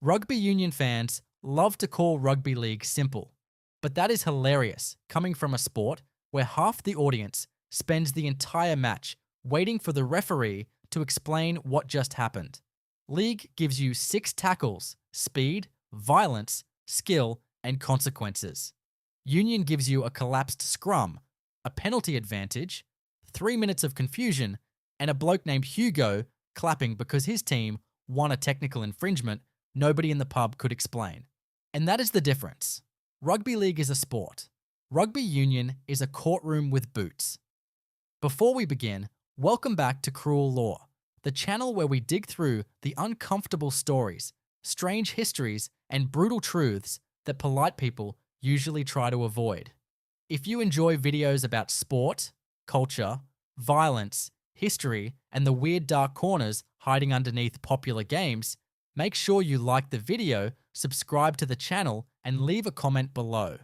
Rugby union fans love to call rugby league simple, but that is hilarious coming from a sport where half the audience spends the entire match waiting for the referee to explain what just happened. League gives you 6 tackles, speed, violence, skill, and consequences. Union gives you a collapsed scrum, a penalty advantage, 3 minutes of confusion, and a bloke named Hugo clapping because his team won a technical infringement nobody in the pub could explain. And that is the difference. Rugby league is a sport. Rugby union is a courtroom with boots. Before we begin, welcome back to Cruel Law, the channel where we dig through the uncomfortable stories, strange histories, and brutal truths that polite people usually try to avoid. If you enjoy videos about sport, culture, violence, history, and the weird dark corners hiding underneath popular games, make sure you like the video, subscribe to the channel, and leave a comment below.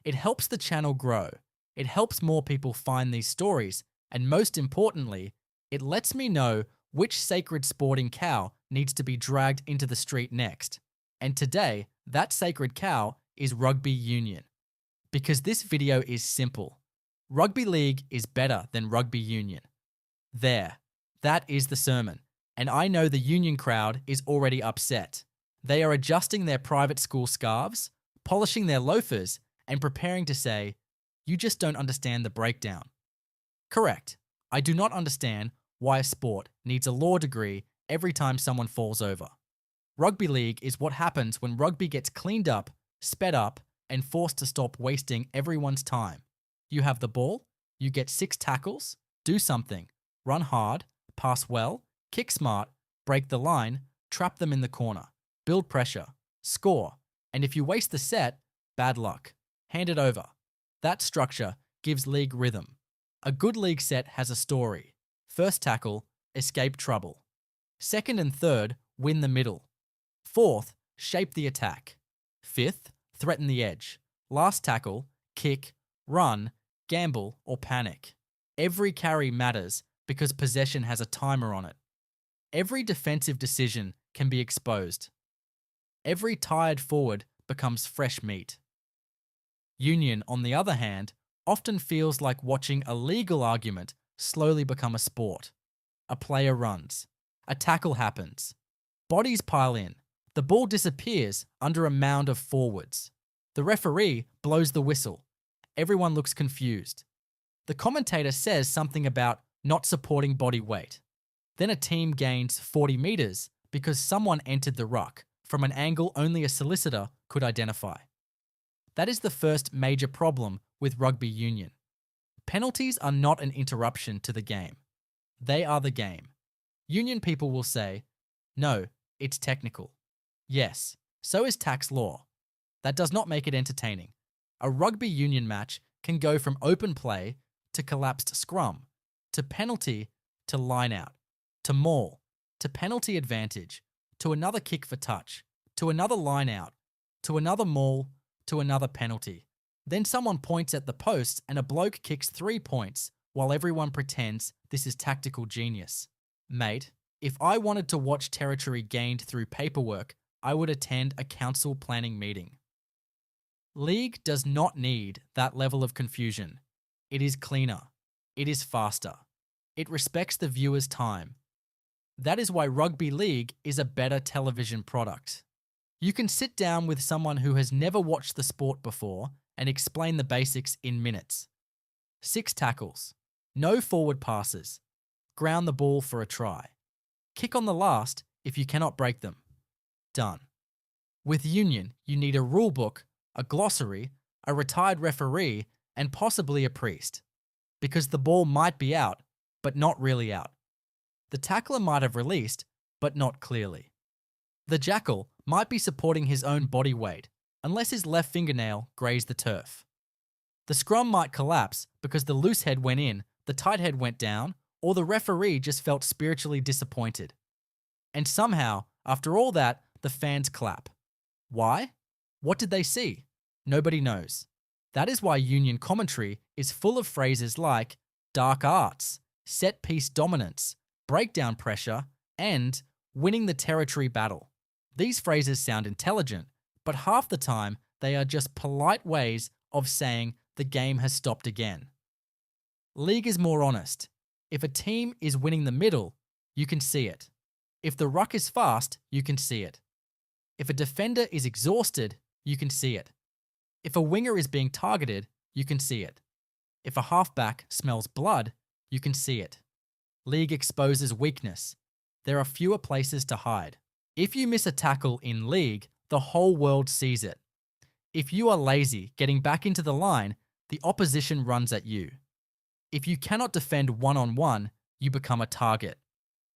It helps the channel grow. It helps more people find these stories, and most importantly, it lets me know which sacred sporting cow needs to be dragged into the street next. And today, that sacred cow is rugby union. Because this video is simple. Rugby league is better than rugby union. There, that is the sermon. And I know the union crowd is already upset. They are adjusting their private school scarves, polishing their loafers, and preparing to say, "You just don't understand the breakdown." Correct. I do not understand why a sport needs a law degree every time someone falls over. Rugby league is what happens when rugby gets cleaned up, sped up, and forced to stop wasting everyone's time. You have the ball, you get 6 tackles, do something, run hard, pass well, kick smart, break the line, trap them in the corner, build pressure, score, and if you waste the set, bad luck. Hand it over. That structure gives league rhythm. A good league set has a story. First tackle, escape trouble. Second and third, win the middle. Fourth, shape the attack. Fifth, threaten the edge. Last tackle, kick, run, gamble, or panic. Every carry matters because possession has a timer on it. Every defensive decision can be exposed. Every tired forward becomes fresh meat. Union, on the other hand, often feels like watching a legal argument slowly become a sport. A player runs. A tackle happens. Bodies pile in. The ball disappears under a mound of forwards. The referee blows the whistle. Everyone looks confused. The commentator says something about not supporting body weight. Then a team gains 40 meters because someone entered the ruck from an angle only a solicitor could identify. That is the first major problem with rugby union. Penalties are not an interruption to the game. They are the game. Union people will say, "No, it's technical." Yes, so is tax law. That does not make it entertaining. A rugby union match can go from open play to collapsed scrum, to penalty to line out, to maul, to penalty advantage, to another kick for touch, to another line out, to another maul, to another penalty. Then someone points at the post and a bloke kicks 3 points while everyone pretends this is tactical genius. Mate, if I wanted to watch territory gained through paperwork, I would attend a council planning meeting. League does not need that level of confusion. It is cleaner. It is faster. It respects the viewer's time. That is why rugby league is a better television product. You can sit down with someone who has never watched the sport before and explain the basics in minutes. 6 tackles. No forward passes. Ground the ball for a try. Kick on the last if you cannot break them. Done. With union, you need a rule book, a glossary, a retired referee, and possibly a priest. Because the ball might be out, but not really out. The tackler might have released, but not clearly. The jackal might be supporting his own body weight, unless his left fingernail grazed the turf. The scrum might collapse because the loose head went in, the tight head went down, or the referee just felt spiritually disappointed. And somehow, after all that, the fans clap. Why? What did they see? Nobody knows. That is why union commentary is full of phrases like dark arts, set-piece dominance, breakdown pressure, and winning the territory battle. These phrases sound intelligent, but half the time they are just polite ways of saying the game has stopped again. League is more honest. If a team is winning the middle, you can see it. If the ruck is fast, you can see it. If a defender is exhausted, you can see it. If a winger is being targeted, you can see it. If a halfback smells blood, you can see it. League exposes weakness. There are fewer places to hide. If you miss a tackle in league, the whole world sees it. If you are lazy getting back into the line, the opposition runs at you. If you cannot defend one-on-one, you become a target.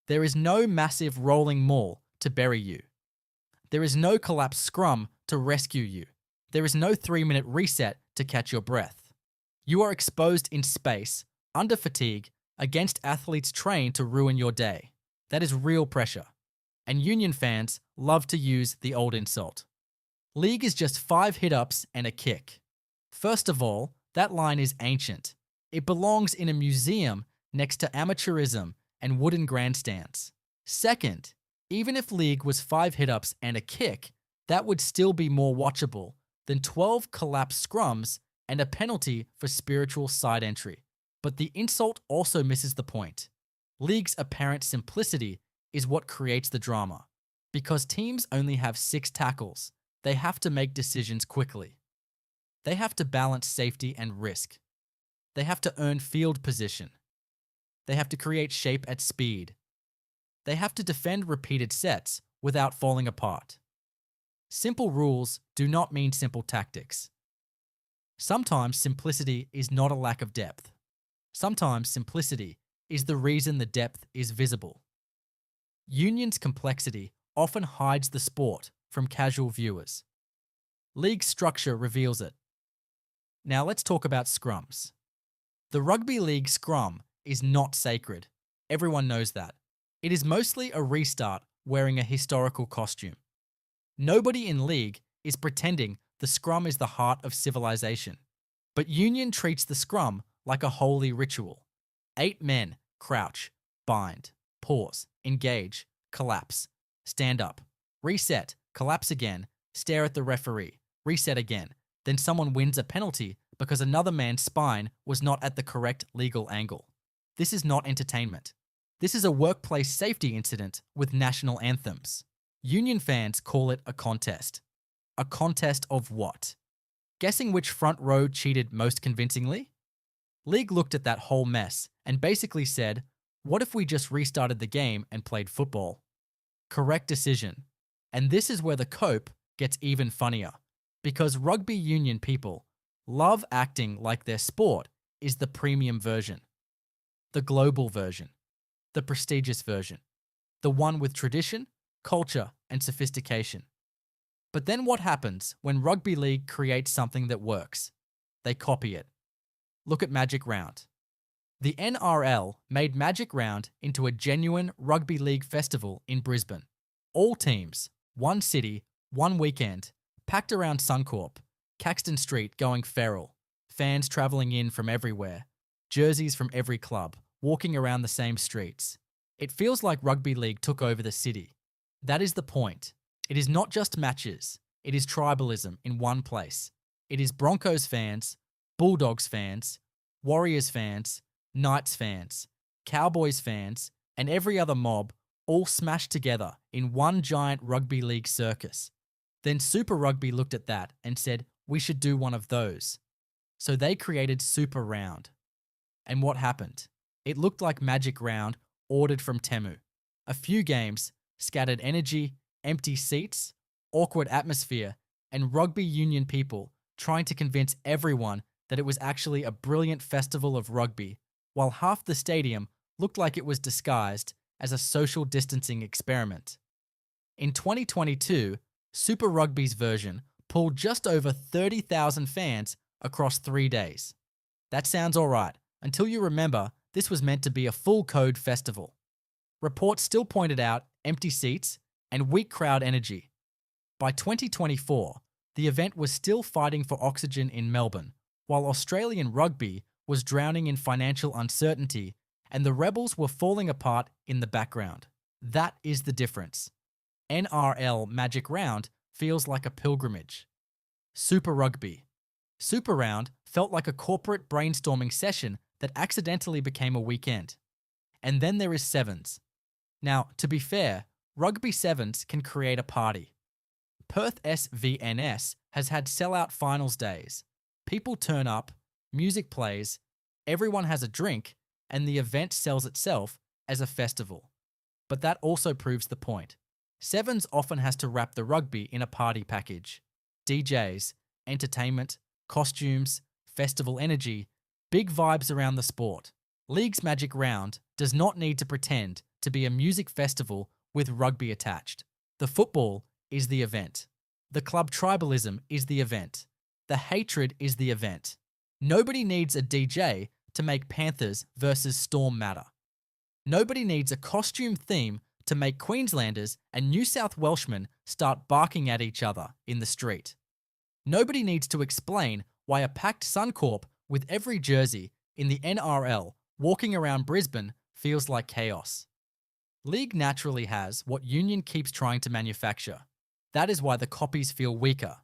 There is no massive rolling maul to bury you. There is no collapsed scrum to rescue you. There is no 3-minute reset to catch your breath. You are exposed in space, under fatigue, against athletes trained to ruin your day. That is real pressure. And Union fans love to use the old insult. League is just 5 hit-ups and a kick. First of all, that line is ancient. It belongs in a museum next to amateurism and wooden grandstands. Second, even if league was 5 hit-ups and a kick, that would still be more watchable than 12 collapsed scrums and a penalty for spiritual side entry. But the insult also misses the point. League's apparent simplicity is what creates the drama. Because teams only have 6 tackles, they have to make decisions quickly. They have to balance safety and risk. They have to earn field position. They have to create shape at speed. They have to defend repeated sets without falling apart. Simple rules do not mean simple tactics. Sometimes simplicity is not a lack of depth. Sometimes simplicity is the reason the depth is visible. Union's complexity often hides the sport from casual viewers. League structure reveals it. Now let's talk about scrums. The rugby league scrum is not sacred. Everyone knows that. It is mostly a restart wearing a historical costume. Nobody in league is pretending the scrum is the heart of civilization. But Union treats the scrum like a holy ritual. 8 men crouch, bind, pause, engage, collapse, stand up, reset, collapse again, stare at the referee, reset again. Then someone wins a penalty because another man's spine was not at the correct legal angle. This is not entertainment. This is a workplace safety incident with national anthems. Union fans call it a contest. A contest of what? Guessing which front row cheated most convincingly? League looked at that whole mess and basically said, what if we just restarted the game and played football? Correct decision. And this is where the cope gets even funnier. Because rugby union people love acting like their sport is the premium version, the global version, the prestigious version, the one with tradition, culture, and sophistication. But then what happens when rugby league creates something that works? They copy it. Look at Magic Round. The NRL made Magic Round into a genuine rugby league festival in Brisbane. All teams, one city, one weekend, packed around Suncorp, Caxton Street going feral, fans travelling in from everywhere, jerseys from every club, walking around the same streets. It feels like rugby league took over the city. That is the point. It is not just matches. It is tribalism in one place. It is Broncos fans, Bulldogs fans, Warriors fans, Knights fans, Cowboys fans, and every other mob all smashed together in one giant rugby league circus. Then Super Rugby looked at that and said, we should do one of those. So they created Super Round. And what happened? It looked like Magic Round ordered from Temu. A few games, scattered energy, empty seats, awkward atmosphere, and rugby union people trying to convince everyone that it was actually a brilliant festival of rugby, while half the stadium looked like it was disguised as a social distancing experiment. In 2022, Super Rugby's version pulled just over 30,000 fans across 3 days. That sounds alright, until you remember this was meant to be a full code festival. Reports still pointed out empty seats and weak crowd energy. By 2024, the event was still fighting for oxygen in Melbourne, while Australian rugby was drowning in financial uncertainty and the Rebels were falling apart in the background. That is the difference. NRL Magic Round feels like a pilgrimage. Super Rugby. Super Round felt like a corporate brainstorming session that accidentally became a weekend. And then there is Sevens. Now, to be fair, Rugby Sevens can create a party. Perth SVNS has had sellout finals days. People turn up, music plays, everyone has a drink, and the event sells itself as a festival. But that also proves the point. Sevens often has to wrap the rugby in a party package. DJs, entertainment, costumes, festival energy, big vibes around the sport. League's Magic Round does not need to pretend to be a music festival with rugby attached. The football is the event. The club tribalism is the event. The hatred is the event. Nobody needs a DJ to make Panthers versus Storm matter. Nobody needs a costume theme to make Queenslanders and New South Welshmen start barking at each other in the street. Nobody needs to explain why a packed Suncorp with every jersey in the NRL walking around Brisbane feels like chaos. League naturally has what Union keeps trying to manufacture. That is why the copies feel weaker